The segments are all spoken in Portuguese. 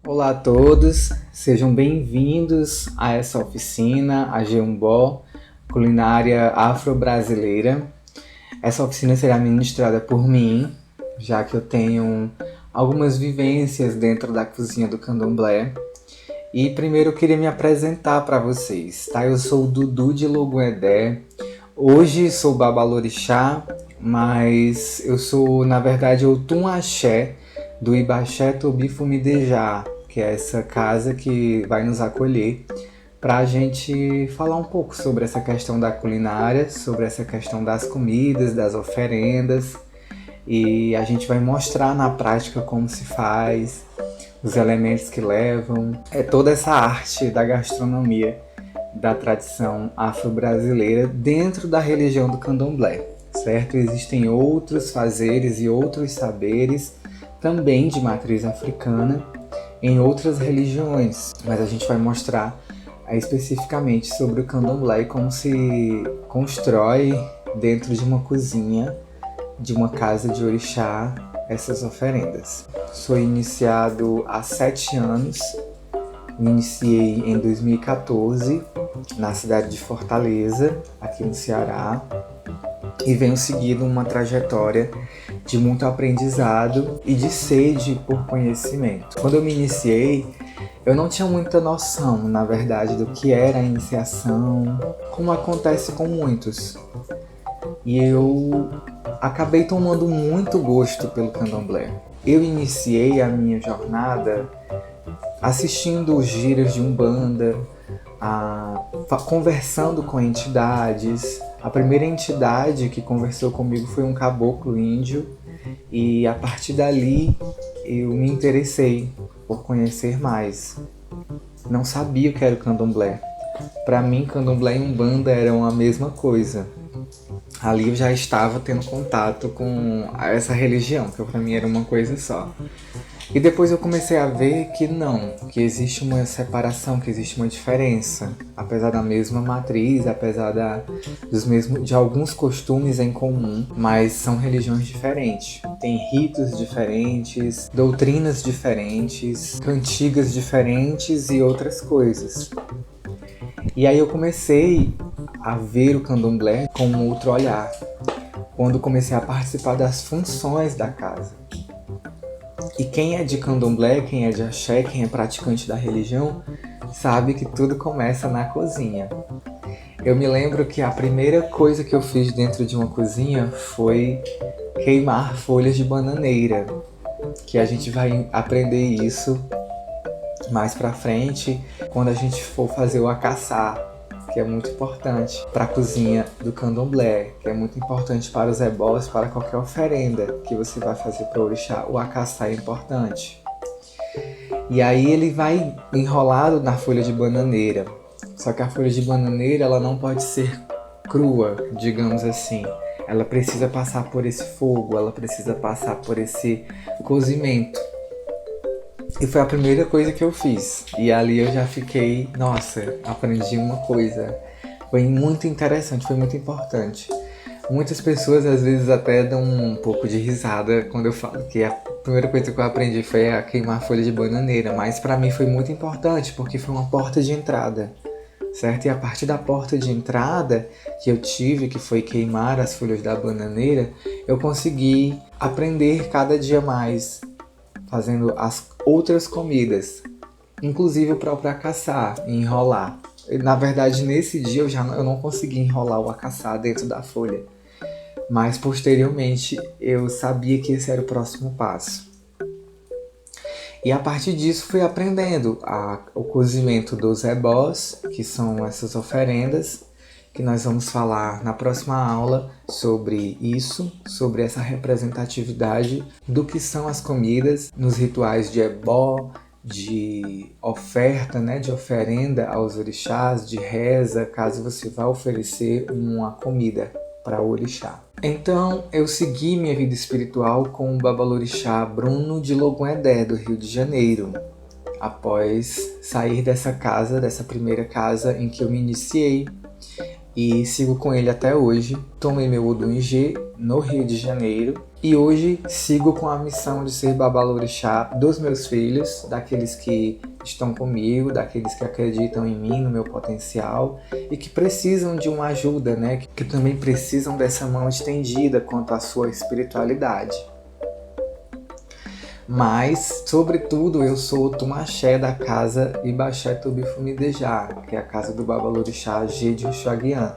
Olá a todos, sejam bem-vindos a essa oficina, a Jeombó, culinária afro-brasileira. Essa oficina será ministrada por mim, já que eu tenho algumas vivências dentro da cozinha do candomblé. E primeiro eu queria me apresentar para vocês, tá? Eu sou o Dudu de Logoedé. Hoje sou babalorixá, mas eu sou, na verdade, o Tum-axé do Ibaxé Tobi Fumidejá, que é essa casa que vai nos acolher para a gente falar um pouco sobre essa questão da culinária, sobre essa questão das comidas, das oferendas, e a gente vai mostrar na prática como se faz, os elementos que levam, toda essa arte da gastronomia da tradição afro-brasileira dentro da religião do candomblé, certo? Existem outros fazeres e outros saberes também de matriz africana em outras religiões, mas a gente vai mostrar especificamente sobre o candomblé e como se constrói dentro de uma cozinha de uma casa de orixá essas oferendas. Sou iniciado há 7 anos, me iniciei em 2014 na cidade de Fortaleza, aqui no Ceará, e venho seguindo uma trajetória de muito aprendizado e de sede por conhecimento. Quando eu me iniciei, eu não tinha muita noção, na verdade, do que era a iniciação, como acontece com muitos. E eu acabei tomando muito gosto pelo candomblé. Eu iniciei a minha jornada assistindo os giras de Umbanda, conversando com entidades. A primeira entidade que conversou comigo foi um caboclo índio, e a partir dali eu me interessei por conhecer mais. Não sabia o que era o candomblé. Para mim, candomblé e Umbanda eram a mesma coisa. Ali eu já estava tendo contato com essa religião, que para mim era uma coisa só. E depois eu comecei a ver que não, que existe uma separação, que existe uma diferença. Apesar da mesma matriz, apesar de alguns costumes em comum, mas são religiões diferentes. Tem ritos diferentes, doutrinas diferentes, cantigas diferentes e outras coisas. E aí eu comecei a ver o candomblé com um outro olhar, quando comecei a participar das funções da casa. E quem é de candomblé, quem é de axé, quem é praticante da religião, sabe que tudo começa na cozinha. Eu me lembro que a primeira coisa que eu fiz dentro de uma cozinha foi queimar folhas de bananeira, que a gente vai aprender isso mais pra frente, quando a gente for fazer o acaçá, que é muito importante para a cozinha do candomblé, que é muito importante para os ebós, para qualquer oferenda que você vai fazer para o orixá. O acaçá é importante. E aí ele vai enrolado na folha de bananeira. Só que a folha de bananeira ela não pode ser crua, digamos assim. Ela precisa passar por esse fogo, ela precisa passar por esse cozimento. E foi a primeira coisa que eu fiz. E ali eu já fiquei, nossa, aprendi uma coisa. Foi muito interessante, foi muito importante. Muitas pessoas às vezes até dão um pouco de risada quando eu falo que a primeira coisa que eu aprendi foi a queimar folha de bananeira. Mas pra mim foi muito importante, porque foi uma porta de entrada, certo? E a partir da porta de entrada que eu tive, que foi queimar as folhas da bananeira, eu consegui aprender cada dia mais, fazendo as outras comidas, inclusive o próprio acaçá, enrolar. Na verdade, nesse dia eu não consegui enrolar o acaçá dentro da folha, mas posteriormente eu sabia que esse era o próximo passo. E a partir disso fui aprendendo o cozimento dos ebós, que são essas oferendas, que nós vamos falar na próxima aula sobre isso, sobre essa representatividade do que são as comidas nos rituais de ebó, de oferta, né, de oferenda aos orixás, de reza, caso você vá oferecer uma comida para o orixá. Então eu segui minha vida espiritual com o babalorixá Bruno de Logoedé, do Rio de Janeiro, após sair dessa casa, dessa primeira casa em que eu me iniciei, e sigo com ele até hoje. Tomei meu Odum Ijê no Rio de Janeiro E hoje sigo com a missão de ser babalorixá dos meus filhos, daqueles que estão comigo, daqueles que acreditam em mim, no meu potencial e que precisam de uma ajuda, né? Que também precisam dessa mão estendida quanto à sua espiritualidade. Mas, sobretudo, eu sou o Tumaxé da casa Ibaxé Tubifumidejá, que é a casa do babalorixá Gede Xaguian.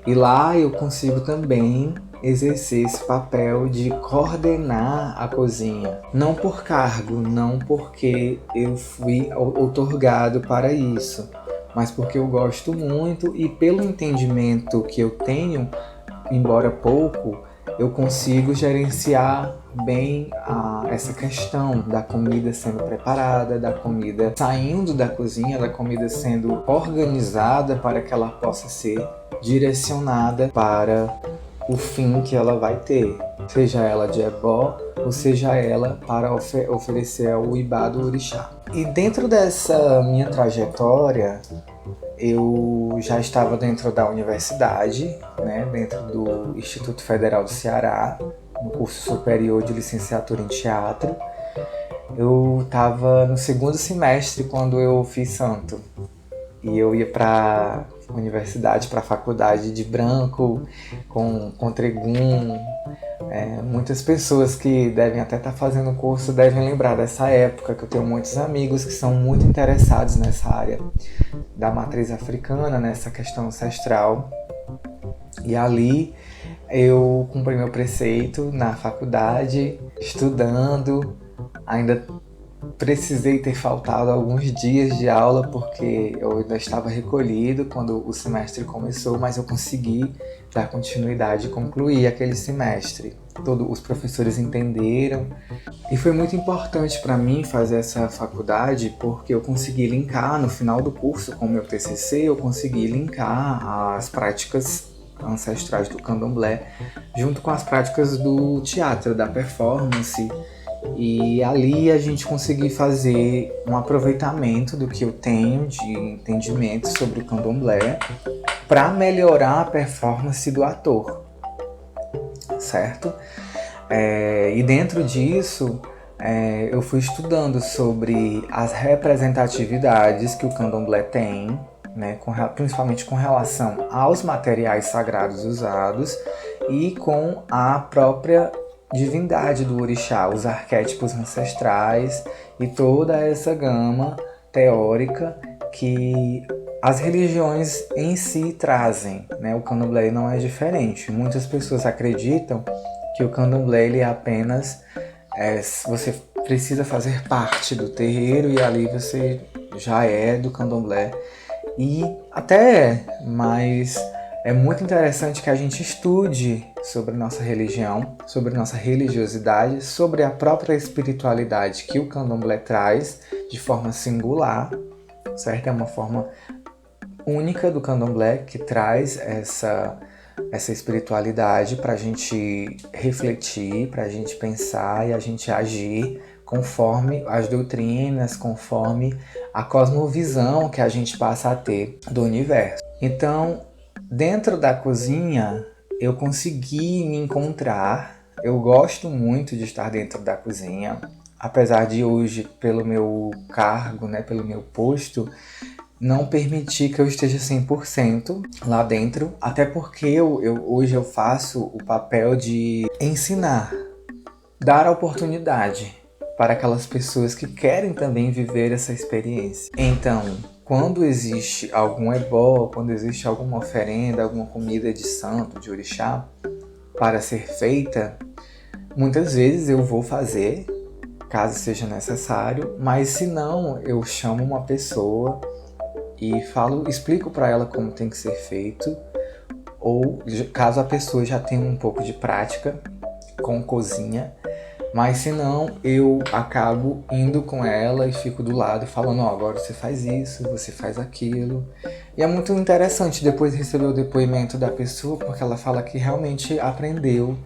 E lá eu consigo também exercer esse papel de coordenar a cozinha. Não por cargo, não porque eu fui outorgado para isso, mas porque eu gosto muito e pelo entendimento que eu tenho, embora pouco, eu consigo gerenciar bem essa questão da comida sendo preparada, da comida saindo da cozinha, da comida sendo organizada para que ela possa ser direcionada para o fim que ela vai ter, seja ela de ebó ou seja ela para oferecer ao Ibá do orixá. E dentro dessa minha trajetória, eu já estava dentro da universidade, né, dentro do Instituto Federal do Ceará, no curso superior de licenciatura em teatro. Eu estava no segundo semestre quando eu fiz santo. E eu ia para a universidade, para a faculdade de branco, com tregum. Muitas pessoas que devem até estar fazendo o curso devem lembrar dessa época, que eu tenho muitos amigos que são muito interessados nessa área da matriz africana, nessa questão ancestral. E ali eu cumpri meu preceito na faculdade, estudando, ainda precisei ter faltado alguns dias de aula porque eu ainda estava recolhido quando o semestre começou, mas eu consegui dar continuidade e concluir aquele semestre. Todos os professores entenderam e foi muito importante para mim fazer essa faculdade porque eu consegui linkar no final do curso com o meu TCC, eu consegui linkar as práticas ancestrais do candomblé junto com as práticas do teatro, da performance. E ali a gente conseguiu fazer um aproveitamento do que eu tenho de entendimento sobre o candomblé para melhorar a performance do ator, certo? E dentro disso eu fui estudando sobre as representatividades que o candomblé tem, né, principalmente com relação aos materiais sagrados usados e com a própria divindade do orixá, os arquétipos ancestrais e toda essa gama teórica que as religiões em si trazem, né? O candomblé não é diferente. Muitas pessoas acreditam que o candomblé ele é apenas você precisa fazer parte do terreiro e ali você já é do candomblé. E até é, mas é muito interessante que a gente estude sobre nossa religião, sobre nossa religiosidade, sobre a própria espiritualidade que o candomblé traz de forma singular, certo? É uma forma única do candomblé que traz essa espiritualidade para a gente refletir, para a gente pensar e a gente agir conforme as doutrinas, conforme a cosmovisão que a gente passa a ter do universo. Então, dentro da cozinha, eu consegui me encontrar. Eu gosto muito de estar dentro da cozinha, apesar de hoje, pelo meu cargo, né, pelo meu posto, não permitir que eu esteja 100% lá dentro, até porque hoje eu faço o papel de ensinar, dar a oportunidade para aquelas pessoas que querem também viver essa experiência. Então, quando existe algum ebó, quando existe alguma oferenda, alguma comida de santo, de orixá, para ser feita, muitas vezes eu vou fazer, caso seja necessário, mas se não, eu chamo uma pessoa e explico para ela como tem que ser feito, ou caso a pessoa já tenha um pouco de prática com cozinha, mas se não, eu acabo indo com ela e fico do lado falando, agora você faz isso, você faz aquilo. E é muito interessante depois receber o depoimento da pessoa, porque ela fala que realmente aprendeu,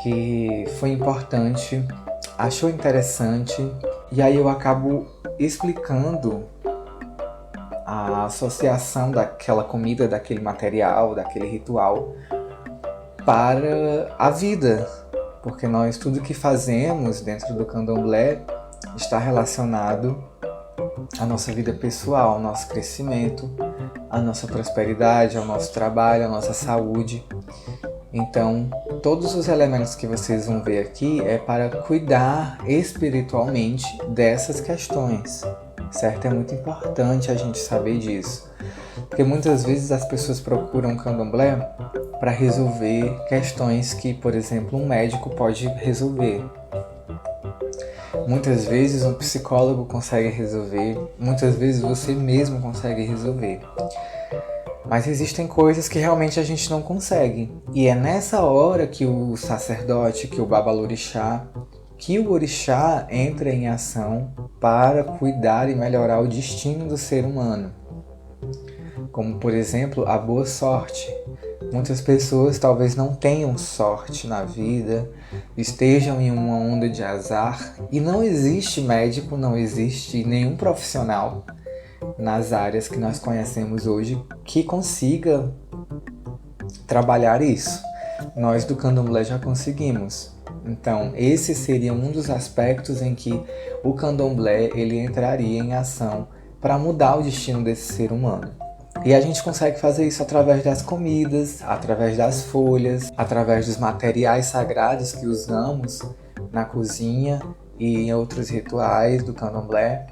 que foi importante, achou interessante. E aí eu acabo explicando a associação daquela comida, daquele material, daquele ritual para a vida, porque tudo que fazemos dentro do candomblé está relacionado à nossa vida pessoal, ao nosso crescimento, à nossa prosperidade, ao nosso trabalho, à nossa saúde. Então, todos os elementos que vocês vão ver aqui é para cuidar espiritualmente dessas questões, certo? É muito importante a gente saber disso, porque muitas vezes as pessoas procuram candomblé para resolver questões que, por exemplo, um médico pode resolver. Muitas vezes um psicólogo consegue resolver, muitas vezes você mesmo consegue resolver. Mas existem coisas que realmente a gente não consegue. E é nessa hora que o sacerdote, que o babalorixá, que o orixá entra em ação para cuidar e melhorar o destino do ser humano. Como, por exemplo, a boa sorte. Muitas pessoas talvez não tenham sorte na vida, estejam em uma onda de azar, e não existe médico, não existe nenhum profissional nas áreas que nós conhecemos hoje que consiga trabalhar isso. Nós do candomblé já conseguimos. Então, esse seria um dos aspectos em que o candomblé ele entraria em ação para mudar o destino desse ser humano. E a gente consegue fazer isso através das comidas, através das folhas, através dos materiais sagrados que usamos na cozinha e em outros rituais do candomblé,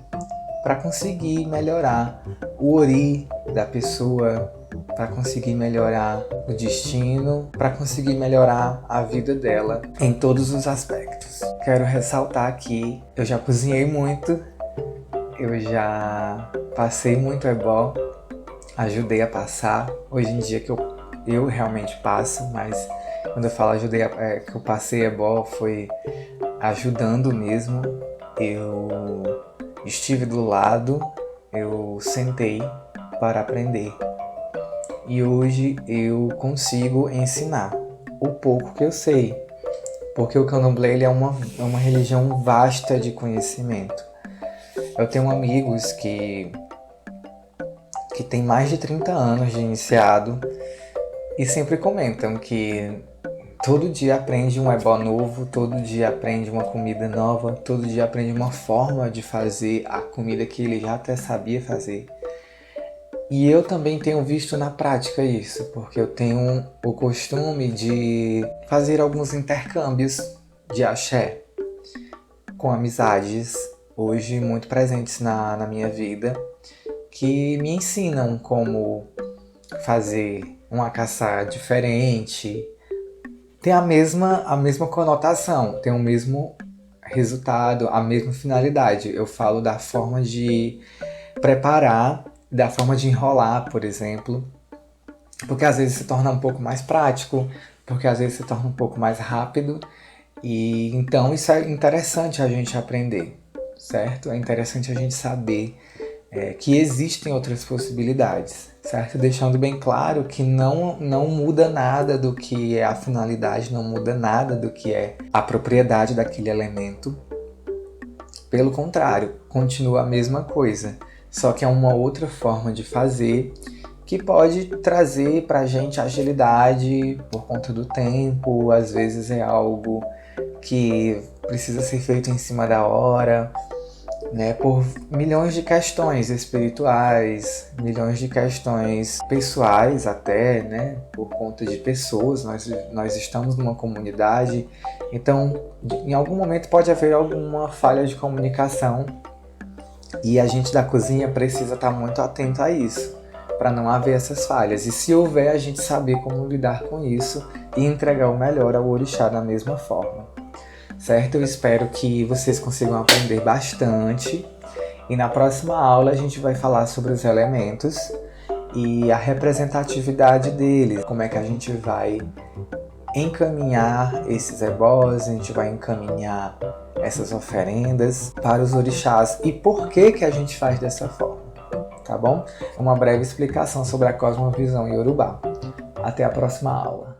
para conseguir melhorar o ori da pessoa, para conseguir melhorar o destino, para conseguir melhorar a vida dela em todos os aspectos. Quero ressaltar que eu já cozinhei muito, eu já passei muito ebó, ajudei a passar. Hoje em dia que eu realmente passo, mas quando eu falo que eu passei ebó foi ajudando mesmo. Eu estive do lado, eu sentei para aprender. E hoje eu consigo ensinar o pouco que eu sei. Porque o candomblé ele é uma religião vasta de conhecimento. Eu tenho amigos que têm mais de 30 anos de iniciado e sempre comentam que todo dia aprende um ebó novo, todo dia aprende uma comida nova, todo dia aprende uma forma de fazer a comida que ele já até sabia fazer. E eu também tenho visto na prática isso, porque eu tenho o costume de fazer alguns intercâmbios de axé com amizades, hoje muito presentes na minha vida, que me ensinam como fazer um acaçá diferente. Tem a mesma conotação, tem o mesmo resultado, a mesma finalidade. Eu falo da forma de preparar, da forma de enrolar, por exemplo, porque às vezes se torna um pouco mais prático, porque às vezes se torna um pouco mais rápido, e então isso é interessante a gente aprender, certo? É interessante a gente saber que existem outras possibilidades, certo? Deixando bem claro que não muda nada do que é a finalidade, não muda nada do que é a propriedade daquele elemento. Pelo contrário, continua a mesma coisa, só que é uma outra forma de fazer que pode trazer pra gente agilidade por conta do tempo, às vezes é algo que precisa ser feito em cima da hora, né, por milhões de questões espirituais, milhões de questões pessoais até, né, por conta de pessoas, nós estamos numa comunidade, então em algum momento pode haver alguma falha de comunicação e a gente da cozinha precisa estar muito atento a isso, para não haver essas falhas, e se houver a gente saber como lidar com isso e entregar o melhor ao orixá da mesma forma. Certo? Eu espero que vocês consigam aprender bastante e na próxima aula a gente vai falar sobre os elementos e a representatividade deles, como é que a gente vai encaminhar esses ebós, a gente vai encaminhar essas oferendas para os orixás e por que a gente faz dessa forma, tá bom? Uma breve explicação sobre a cosmovisão iorubá. Até a próxima aula.